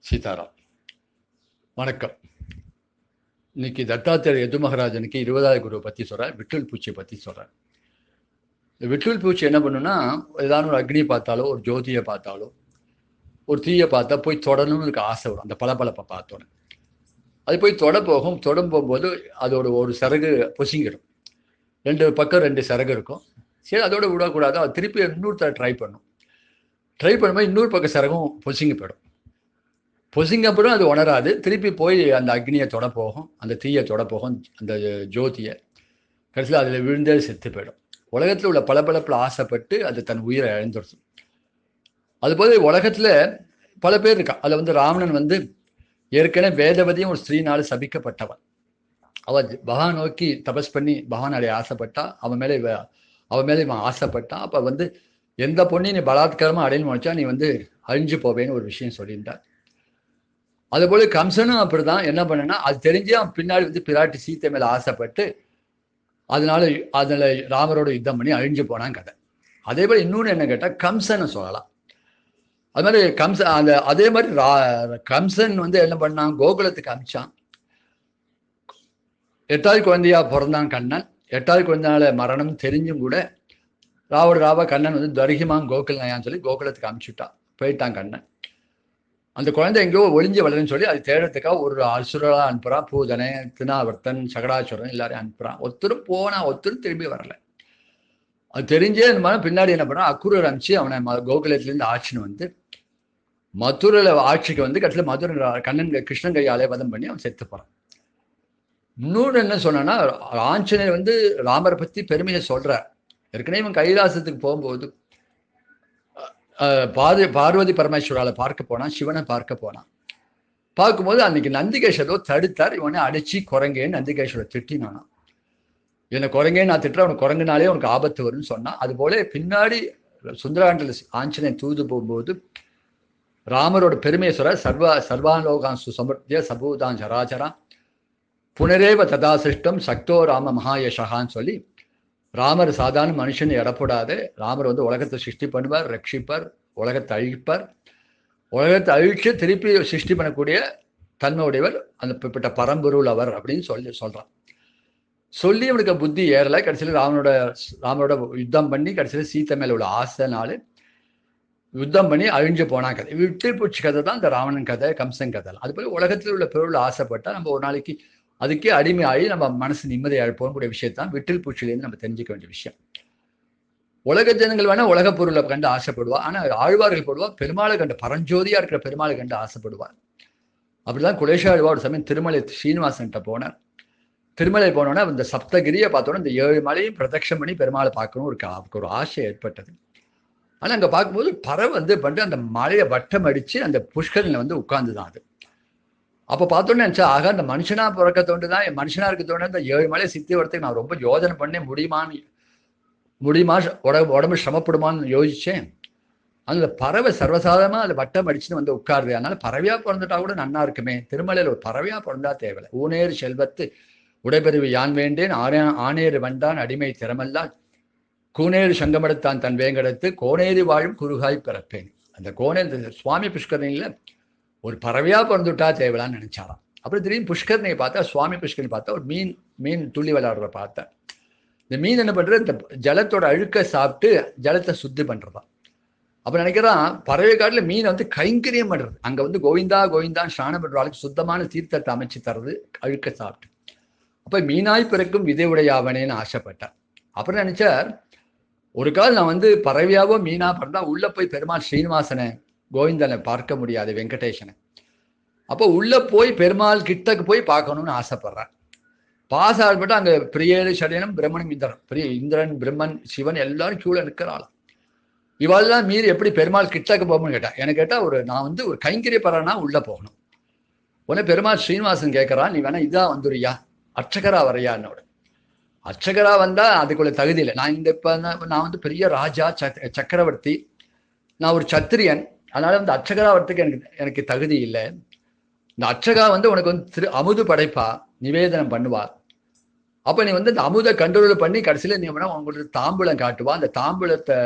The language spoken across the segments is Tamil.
சீதாராம். வணக்கம். இன்னைக்கு தத்தாத்திரேய யது மகாராஜனுக்கு 20வது குருவை பற்றி சொல்கிறேன். விட்டுல் பூச்சியை பற்றி சொல்கிறேன். இந்த விட்டுல் பூச்சி என்ன பண்ணுன்னா, ஏதாவது ஒரு அக்னி பார்த்தாலோ, ஒரு ஜோதியை பார்த்தாலோ, ஒரு தீயை பார்த்தா போய் தொடணும்னு எனக்கு ஆசை வரும். அந்த பளபளப்பை பார்த்தோன்னே அது போய் தொட போகும். தொடும் போகும்போது அதோட ஒரு சிறகு பொசுங்கிடும். 2 பக்கம் 2 சிறகு இருக்கும். சரி, அதோட விடக்கூடாது. அது திருப்பி இன்னொருத்தர ட்ரை பண்ணும். ட்ரை பண்ணும்போது இன்னொரு பக்கம் சிறகும் பொசுங்கி போயிடும். பொசுங்க அப்புறம் அது உணராது. திருப்பி போய் அந்த அக்னியை தொட போகும், அந்த தீயை தொட போகும், அந்த ஜோதியை. கடைசியில் அதில் விழுந்தே செத்து போயிடும். உலகத்தில் உள்ள பளபளப்பில் ஆசைப்பட்டு அது தன் உயிரை இழந்துடுது. அதுபோல உலகத்தில் பல பேர் இருக்கா. அதில் ராவணன் ஏற்கனவே வேதவதியும் ஒரு ஸ்திரீனால சபிக்கப்பட்டவன். அவன் பகவான் நோக்கி தபஸ் பண்ணி பகவான் அடைய ஆசைப்பட்டா. அவன் மேலே இவன் ஆசைப்பட்டான். அப்போ எந்த பொண்ணையும் நீ பலாத்காரமாக அடையணும்னு நினச்சா நீ அழிஞ்சு போவேன்னு ஒரு விஷயம் சொல்லியிருந்தார். அதுபோல கம்சனும் அப்படிதான். என்ன பண்ணனா, அது தெரிஞ்சு அவன் பின்னாடி பிராட்டி சீத்தை மேல ஆசைப்பட்டு அதில் ராமரோட யுத்தம் பண்ணி அழிஞ்சு போனான் கதை. அதே போல இன்னொன்று என்ன கேட்டால் கம்சனை சொல்லலாம். அது மாதிரி அதே மாதிரி கம்சன் என்ன பண்ணான், கோகுலத்துக்கு அமிச்சான். 8வது குழந்தையா பிறந்தான் கண்ணன். 8வது குழந்தையால மரணம் தெரிஞ்சும் கூட ராவ கண்ணன் தரிகிமான் கோகுல் நயான்னு சொல்லி கோகுலத்துக்கு அமிச்சுட்டான். போயிட்டான் கண்ணன். அந்த குழந்தை எங்கேயோ ஒளிஞ்சு வளருன்னு சொல்லி அது தேடுறதுக்காக ஒரு அசுரலா அனுப்புறான். பூதனை, திருநாவர்த்தன், சகடாசுரன் எல்லாரையும் அனுப்புறான். ஒருத்தரும் போனா ஒருத்தரும் திரும்பி வரல. அது தெரிஞ்சே பின்னாடி என்ன பண்ணான், அக்குரர் அனுப்பிச்சு அவனை கோகுலத்திலேருந்து ஆட்சின்னு மதுரையில ஆட்சிக்கு கடைசியில் மதுரை கண்ணன் கிருஷ்ணன் கையாலே வதம் பண்ணி அவன் செத்து போறான். இன்னொன்று என்ன சொன்னா, ஆஞ்சநேயர் ராமரை பத்தி பெருமையை சொல்றார். ஏற்கனவே இவன் கைலாசத்துக்கு போகும்போது பார்வதி பரமேஸ்வரால பார்க்க போனான், சிவனை பார்க்க போனான். பார்க்கும்போது அன்னைக்கு நந்திகேஸ்வரோ தடுத்தார். இவனை அடிச்சு குரங்கேன்னு நந்திகேஸ்வரர் திட்டினானா. என்னை குரங்கேன்னு நான் திட்டுறேன், அவனுக்கு குரங்குனாலே உனக்கு ஆபத்து வரும்னு சொன்னான். அதுபோல பின்னாடி சுந்தராண்டில் ஆஞ்சநேயன் தூது போகும்போது ராமரோட பெருமையை சொல்ற, சர்வாலோகான் சுசமர்த்திய சபூதான் சராச்சரா புனரேவ ததா சிருஷ்டம் சக்தோ ராம மகாயஷகான்னு சொல்லி ராமர் சாதாரண மனுஷன் இடப்படாது. ராமர் உலகத்தை சிருஷ்டி பண்ணுவார், ரட்சிப்பார், உலகத்தை அழிப்பார். உலகத்தை அழிச்சு திருப்பி சிருஷ்டி பண்ணக்கூடிய தன்மையுடையவர், அந்த பிற்பட்ட பரம்பொருள் அவர் அப்படின்னு சொல்றான். சொல்லி அவனுக்கு புத்தி ஏறலை. கடைசியில் ராமரோட யுத்தம் பண்ணி கடைசியில் சீத்தை மேல உள்ள ஆசைனால யுத்தம் பண்ணி அழிஞ்சு போனா கதை. விட்டுல் பூச்சி கதை தான் இந்த ராவணன் கதை, கம்சன் கதை. அது போல உலகத்தில் உள்ள பொருள் ஆசைப்பட்டா நம்ம ஒரு நாளைக்கு அதுக்கே அடிமையாகி நம்ம மனசு நிம்மதியாக போகக்கூடிய விஷயத்தான் விட்டில் பூச்சிலேருந்து நம்ம தெரிஞ்சுக்க வேண்டிய விஷயம். உலக ஜனங்கள் வேணா உலக பொருளை கண்டு ஆசைப்படுவா. ஆனா ஆழ்வார்கள் போடுவா பெருமாளை கண்டு, பரஞ்சோதியா இருக்கிற பெருமாளை கண்டு ஆசைப்படுவார். அப்படிதான் குலேஷாழ்வா ஒரு சமயம் திருமலை ஸ்ரீனிவாசன்கிட்ட போனார். திருமலை போனோன்னா இந்த சப்தகிரியை பார்த்தோன்னா இந்த 7 மலையும் பிரதட்சம் பண்ணி பெருமாளை பார்க்கணும் ஒரு ஆசை ஏற்பட்டது. ஆனா அங்க பார்க்கும்போது பறவை அந்த மலையை வட்டம் அடிச்சு அந்த புஷ்கரில் உட்கார்ந்துதான். அது அப்போ பார்த்தோன்னே நினச்சா, ஆக அந்த மனுஷனா பிறக்க தோண்டுதான், மனுஷனா இருக்க தோண்டு இந்த 7 மலை சித்தி வரத்துக்கு நான் ரொம்ப யோஜனை பண்ணேன். முடியுமா உடம்பு சிரமப்படுமான்னு யோசிச்சேன். அந்த பறவை சர்வசாதாரணமா அது வட்டம் அடிச்சுன்னு உட்காருது. அதனால பறவையா பிறந்துட்டா கூட நன்னா இருக்குமே. திருமலையில் ஒரு பறவையா பிறந்தா தேவையில்லை. ஊனேறு செல்வத்து உடைபெருவி யான் வேண்டேன் ஆனேறு வண்டான் அடிமை திறமல்லால் கூனேறு சங்கமெடுத்தான் தன் வேங்கடத்து கோனேறி வாழும் குறுகாய் பிறப்பேன். அந்த சுவாமி புஷ்கரணியில் ஒரு பறவையா பிறந்துட்டா தேவையில்லான்னு நினைச்சாராம். அப்புறம் திடீர்னு புஷ்கரணியை பார்த்தா, சுவாமி புஷ்கரணி பார்த்தா ஒரு மீன் துள்ளி விளையாடுற பார்த்தேன். இந்த மீன் என்ன பண்றது, இந்த ஜலத்தோட அழுக்க சாப்பிட்டு ஜலத்தை சுத்தி பண்றதா. அப்ப நினைக்கிறான், பறவை காட்டுல மீன் கைங்கரியம் பண்றது. அங்க கோவிந்தா கோவிந்தான் ஸ்நானம் பண்றாளுக்கு சுத்தமான தீர்த்தத்தை அமைச்சு தர்றது அழுக்க சாப்பிட்டு. அப்ப மீனாய் பிறக்கும் விதை உடையாவனேன்னு ஆசைப்பட்டார். அப்புறம் நினைச்சார், ஒரு கால் நான் பறவையாவோ மீனா பிறந்தா உள்ள போய் பெருமாள் ஸ்ரீனிவாசனை கோவிந்தனை பார்க்க முடியாது, வெங்கடேசனை. அப்போ உள்ள போய் பெருமாள் கிட்டக்கு போய் பார்க்கணும்னு ஆசைப்படுறான். பாச ஆள்பட்டு அங்க பிரியேரு சடையனும் பிரம்மனும் இந்திரன் பிரம்மன் சிவன் எல்லாரும் கீழே நிற்கிறாளாம். இவாளெல்லாம் மீறி எப்படி பெருமாள் கிட்டக்கு போகணும்னு கேட்டா, எனக்கு கேட்டா நான் ஒரு கைங்கரிய பறனா உள்ள போகணும். உடனே பெருமாள் ஸ்ரீனிவாசன் கேட்கறான், நீ வேணா இதா வந்துருயா, அர்ச்சகரா வரையா என்னோட. அர்ச்சகரா வந்தா அதுக்குள்ள தகுதி இல்லை. நான் பெரிய ராஜா சக்கரவர்த்தி, நான் ஒரு சத்திரியன். அதனால அர்ச்சகரா வரத்துக்கு எனக்கு தகுதி இல்லை. இந்த அர்ச்சகா உனக்கு அமுது படைப்பா, நிவேதனம் பண்ணுவா. அப்ப நீ இந்த அமுத கண்ட்ரோல் பண்ணி கடைசியில நீ உங்களுக்கு தாம்பூலம் காட்டுவா. அந்த தாம்பூலத்தை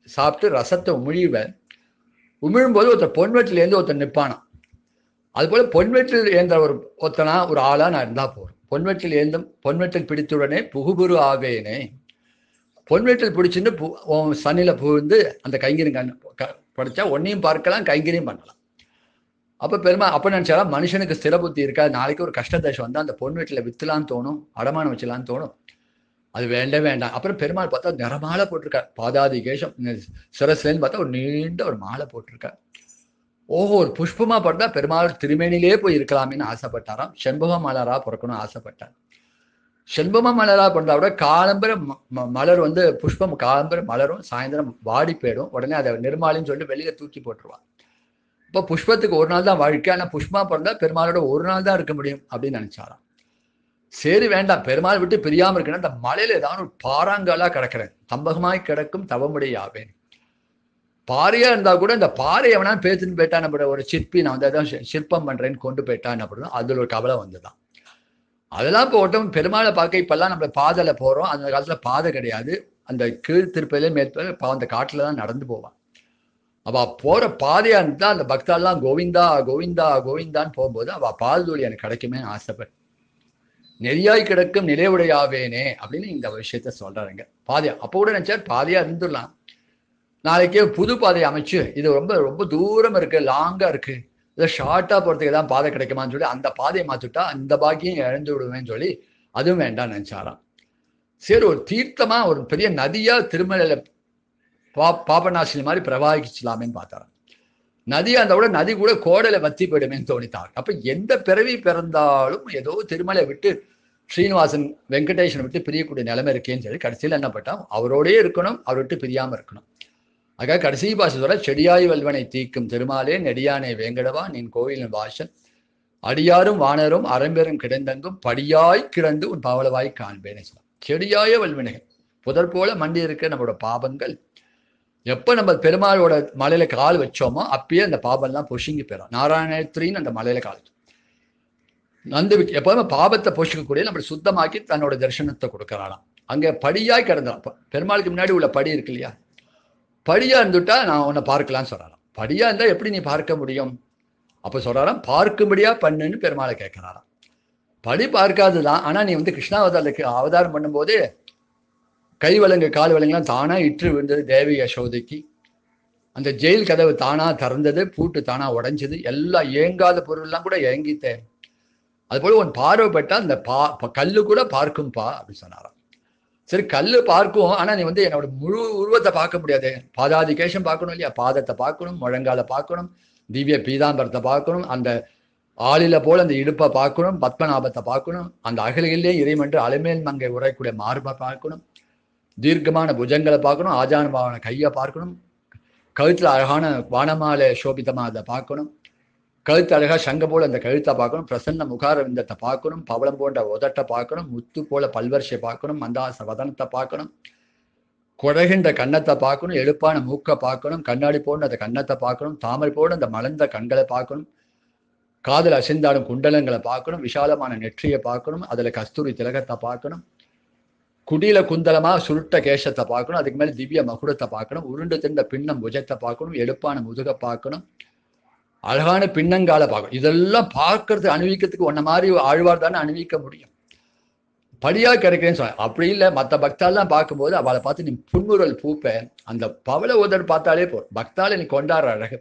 சாப்பிட்டு ரசத்தை உமிழும்போது ஒருத்தர் பொன்வெட்டிலேருந்து ஒருத்தர் நிற்பானான். அதுபோல பொன்வெற்றில் ஏந்த ஒருத்தனா ஒரு ஆளா நான் இருந்தா போறேன். பொன்வெற்றில் ஏந்தும் பொன்வெற்றில் பிடித்துடனே புகுபுரு ஆவேனே. பொன்வெற்றில் பிடிச்சின்னு சனில புகுந்து அந்த கைங்கரியம் படிச்சா ஒன்னையும் பார்க்கலாம், கைங்கரியம் பண்ணலாம். அப்ப அப்ப நினைச்சாரா மனுஷனுக்கு ஸ்திர புத்தி இருக்கா, நாளைக்கு ஒரு கஷ்டதேசம் வந்தா அந்த பொன்வெற்றில வித்துலான்னு தோணும், அடமானம் வச்சலான்னு தோணும். அது வேண்டாம். அப்புறம் பெருமாள் பார்த்தா நிறமாலை போட்டிருக்கார். பாதாதி கேசம் சிரஸ்லேன்னு பார்த்தா ஒரு நீண்ட ஒரு மாலை போட்டிருக்கார். ஓஹோ, ஒரு புஷ்பமா பார்த்தா பெருமாள் திருமேனிலே போய் இருக்கலாமேன்னு ஆசைப்பட்டாராம். செண்பக மலரா பிறக்கணும்னு ஆசைப்பட்டார். செண்பக மலரா பிறந்தா விட காலம்பர மலர் புஷ்பம் காலம்பர மலரும், சாயந்தரம் வாடி போயிடும். உடனே அதை நிர்மாலின்னு சொல்லிட்டு வெளியில தூக்கி போட்டுருவான். இப்போ புஷ்பத்துக்கு ஒரு நாள் தான் வாழ்க்கை. ஆனா புஷ்பமா பிறந்தா பெருமாளோட ஒரு நாள் தான் இருக்க முடியும் அப்படின்னு நினைச்சாராம். சரி வேண்டாம், பெருமாள் விட்டு பிரியாம இருக்குன்னா இந்த மலையில ஏதாவது ஒரு பாறாங்காலா கிடக்கிறேன், தம்பகமாய் கிடக்கும் தவமுடையாவேன். பாறையா இருந்தா கூட இந்த பாறை எவனா பேத்துன்னு போயிட்டான், நம்ம ஒரு சிற்பி நான் ஏதாவது சிற்பம் பண்றேன்னு கொண்டு போயிட்டான் அப்படின்னா அதுல ஒரு கவலை வந்துதான். அதெல்லாம் போட்டோம். பெருமாளை பார்க்க இப்பெல்லாம் நம்ம பாதையில போறோம். அந்த காலத்துல பாதை கிடையாது. அந்த கீழ் திருப்பதிலே மேற்ப அந்த காட்டுல தான் நடந்து போவான். அவ போற பாதையா இருந்தா அந்த பக்தாலாம் கோவிந்தா கோவிந்தா கோவிந்தான்னு போகும்போது அவ பாதுதூளி எனக்கு கிடைக்குமே ஆசைப்பட்டு நெறியாய் கிடக்கும் நிலைவுடையாவேனே அப்படின்னு இந்த விஷயத்த சொல்றாருங்க. பாதையா அப்ப கூட நினைச்சார் பாதையா இருந்துடலாம், நாளைக்கே புது பாதையை அமைச்சு இது ரொம்ப ரொம்ப தூரம் இருக்கு, லாங்கா இருக்கு, இதை ஷார்ட்டா போறதுக்கு ஏதாவது பாதை கிடைக்குமான்னு சொல்லி அந்த பாதையை மாத்திட்டா அந்த பாக்கியம் இழந்து விடுவேன்னு சொல்லி அதுவும் வேண்டாம் நினைச்சாராம். சரி, ஒரு தீர்த்தமா ஒரு பெரிய நதியா திருமலையில பாபநாசினி மாதிரி பிரவாகிச்சலாமேன்னு பார்த்தாராம். நதியா அந்த கூட நதி கூட கோடலை வத்தி போயிடுமேன்னு தோணித்தார். அப்ப எந்த பிறவி பிறந்தாலும் ஏதோ திருமலை விட்டு ஸ்ரீனிவாசன் வெங்கடேஷனை விட்டு பிரியக்கூடிய நிலைமை இருக்கேன்னு சொல்லி கடைசியில் என்ன பட்டான், அவரோடய இருக்கணும், அவர் விட்டு பிரியாம இருக்கணும். ஆக கடைசி பாச சொல்ல செடியாய் வல்வனை தீக்கும் திருமாலே நெடியானே வேங்கடவா நின் கோயிலின் வாசன் அடியாரும் வானரும் அறம்பெரும் கிடந்தங்கும் படியாய் கிடந்து உன் பவளவாய் காண்பேன்னு சொல்லலாம். செடியாய வல்வினைகள் புதர் போல மண்டி இருக்க நம்மளோட பாபங்கள் எப்ப நம்ம பெருமாளோட மலையில கால் வச்சோமோ அப்பயே அந்த பாபம்லாம் பொசுங்கி போயிடும். நாராயணத்திரின்னு அந்த மலையில கால் நந்து எப்போதுமே பாபத்தை பொசுக்கக்கூடிய நம்ம சுத்தமாக்கி தன்னோட தரிசனத்தை கொடுக்கறானாம். அங்க படியாய் கிடந்தான். பெருமாளுக்கு முன்னாடி உள்ள படி இருக்கு இல்லையா, படியா இருந்துட்டா நான் உன்னை பார்க்கலாம்னு சொல்றாராம். படியா இருந்தா எப்படி நீ பார்க்க முடியும்? அப்ப சொல்றாராம், பார்க்கும்படியா பண்ணுன்னு பெருமாளை கேட்கிறாராம். படி பார்க்காதுதான், ஆனா நீ கிருஷ்ணாவதாரத்துக்கு அவதாரம் பண்ணும்போது கை வலங்கு கால் வலங்கெல்லாம் தானா இற்று விழுந்தது தேவி யசோதைக்கு. அந்த ஜெயில் கதவு தானா திறந்தது, பூட்டு தானா உடைஞ்சது, எல்லாம் ஏங்காத பொருள்லாம் கூட ஏங்கித்தேன். அது போல உன் பார்வைப்பட்டா அந்த கல்லு கூட பார்க்கும்பா அப்படின்னு சொன்னாராம். சரி, கல்லு பார்க்கும், ஆனா நீ என்னோட முழு உருவத்தை பார்க்க முடியாது. பாதாதி கேசம் பார்க்கணும் இல்லையா, பாதத்தை பார்க்கணும், முழங்கால பார்க்கணும், திவ்ய பீதாம்பரத்தை பார்க்கணும், அந்த ஆளில போல அந்த இடுப்பை பார்க்கணும், பத்மநாபத்தை பார்க்கணும், அந்த அகலிலே இறைமன்று அலைமேல் மங்கை உரைக்கூடிய மார்பை பார்க்கணும், தீர்க்கமான புஜங்களை பார்க்கணும், ஆஜானுபாவன கையை பார்க்கணும், கழுத்துல அழகான வானமாலை சோபிதமா அதை பார்க்கணும், கழுத்து அழகா சங்க போல அந்த கழுத்தை பார்க்கணும், பிரசன்ன முகாரவிந்தத்தை பார்க்கணும், பவளம் போன்ற உதட்டை பார்க்கணும், முத்து போல பல்வரிசை பார்க்கணும், மந்தாச வதனத்தை பார்க்கணும், குழகின்ற கன்னத்தை பார்க்கணும், எழுப்பான மூக்கை பார்க்கணும், கண்ணாடி போன்ற அந்த கன்னத்தை பார்க்கணும், தாமரை போன்ற அந்த மலர்ந்த கண்களை பார்க்கணும், காதல் அசிந்தாடும் குண்டலங்களை பார்க்கணும், விஷாலமான நெற்றியை பார்க்கணும், அதுல கஸ்தூரி திலகத்தை பார்க்கணும், குடியில குந்தலமா சுருட்ட கேசத்தை பார்க்கணும், அதுக்கு மேல திவ்ய மகுடத்தை பார்க்கணும், உருண்டு திண்ட பின்னம் புஜத்தை பார்க்கணும், எடுப்பான முதுகை பார்க்கணும், அழகான பின்னங்கால பார்க்கணும். இதெல்லாம் பார்க்கறது அணிவிக்கிறதுக்கு ஒன்ன மாதிரி ஆழ்வார் தானே அணிவிக்க முடியும். படியா கிடைக்கிறேன்னு சொன்ன அப்படி இல்லை. மற்ற பக்தாலாம் பார்க்கும்போது அவளை பார்த்து நீ புன்முறல் பூப்ப அந்த பவள உதர் பார்த்தாலே போதும். பக்தால நீ கொண்டாடுற அழகு,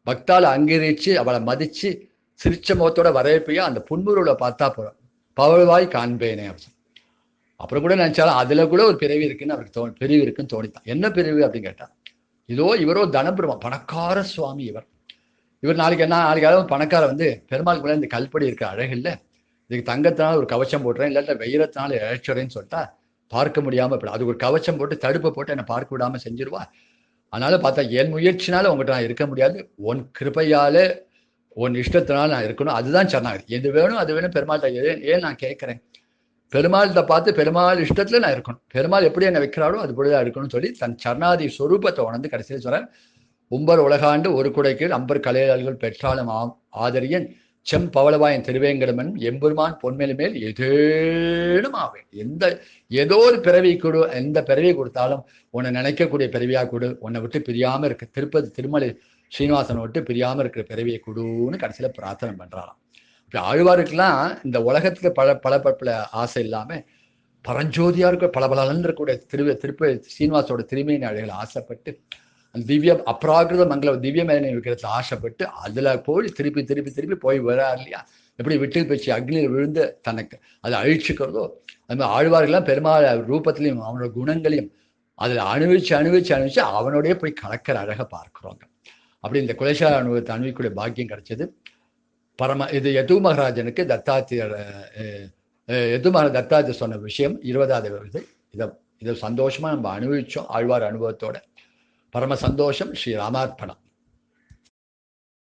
பக்தால அங்கீகரிச்சு அவளை மதிச்சு சிரிச்ச முகத்தோட வரவேற்பியா அந்த புன்முருளை பார்த்தா போறோம், பவளவாய் காண்பேனே. அப்புறம் கூட நினைச்சாலும் அதுல கூட ஒரு பிறவி இருக்குன்னு அவருக்கு பிரிவு இருக்குன்னு தோணித்தான். என்ன பிரிவு அப்படின்னு கேட்டா, இதோ இவரோ தனபிரமம், பணக்கார சுவாமி இவர் நாளைக்கு நாளைக்கு பணக்கார பெருமாளுக்கு மேலே இந்த கல்படி இருக்க அழகு இல்லை, இதுக்கு தங்கத்தினால ஒரு கவச்சம் போட்டுறேன், இல்லாட்ட வெயிரத்தினால இழைச்சுறேன்னு சொல்லிட்டா பார்க்க முடியாம போயிடும். அது ஒரு கவச்சம் போட்டு தடுப்பை போட்டு என்னை பார்க்க விடாம செஞ்சிருவா. அதனால பார்த்தா என் முயற்சினால உங்கள்கிட்ட நான் இருக்க முடியாது, உன் கிருபையால உன் இஷ்டத்தினால நான் இருக்கணும், அதுதான் சரணாகதி. எது வேணும் அது வேணும் பெருமாள்கிட்ட ஏன் நான் கேட்கிறேன், பெருமாள்கிட்ட பார்த்து பெருமாள் இஷ்டத்துல நான் இருக்கணும், பெருமாள் எப்படி என்னை வைக்கிறாளோ அது போலதான் இருக்கணும்னு சொல்லி தன் சரணாதி சொரூபத்தை உணர்ந்து கடைசியில் சொல்றேன், உம்பர் உலகாண்டு ஒரு குடைக்கு அம்பர் கலையாளர்கள் பெற்றாலும் ஆதரியன் செம் பவளவாயன் திருவேங்கடமன் எம்பெருமான் பொன்மேலு மேல் ஏதேனும் ஆவேன். ஏதோ ஒரு பிறவி கொடு, எந்த பிறவியை கொடுத்தாலும் உன்னை நினைக்கக்கூடிய பிறவியா கொடு, உன்னை விட்டு பிரியாம இருக்க திருப்பதி திருமலை ஸ்ரீனிவாசனை விட்டு பிரியாமல் இருக்கிற பிறவியை கொடுன்னு கடைசியில் பிரார்த்தனை பண்ணுறாராம். இப்போ ஆழ்வாருக்கெல்லாம் இந்த உலகத்துக்கு பல ஆசை இல்லாமல் பரஞ்சோதியாக இருக்க பலபலன்னு இருக்கக்கூடிய திருப்பி ஸ்ரீனிவாசோட திருமையின் அழகில் ஆசைப்பட்டு அந்த திவ்ய அப்ராகிருத மங்கள திவ்ய மேலே விற்கிறதுல ஆசைப்பட்டு அதில் போய் திருப்பி போய் வரார் இல்லையா. எப்படி விட்டில் பேச்சு அக்னியில் விழுந்து தனக்கு அதை அழிச்சுக்கிறதோ அது மாதிரி ஆழ்வார்கள்லாம் பெருமாள் ரூபத்திலையும் அவனோட குணங்களையும் அதில் அணுவிச்சு அவனோடய போய் கலக்கிற அழகை பார்க்குறோங்க. அப்படி இந்த குலேஷால அனுபவத்தை அணுவிக்கூடிய பாக்கியம் கிடைச்சது. இது யது மகாராஜனுக்கு தத்தாத்தியர் சொன்ன விஷயம் 20வது வருது. இதை சந்தோஷமா நம்ம அனுபவிச்சோம். ஆழ்வார் அனுபவத்தோட பரம சந்தோஷம். ஸ்ரீ ராமார்ப்பணம்.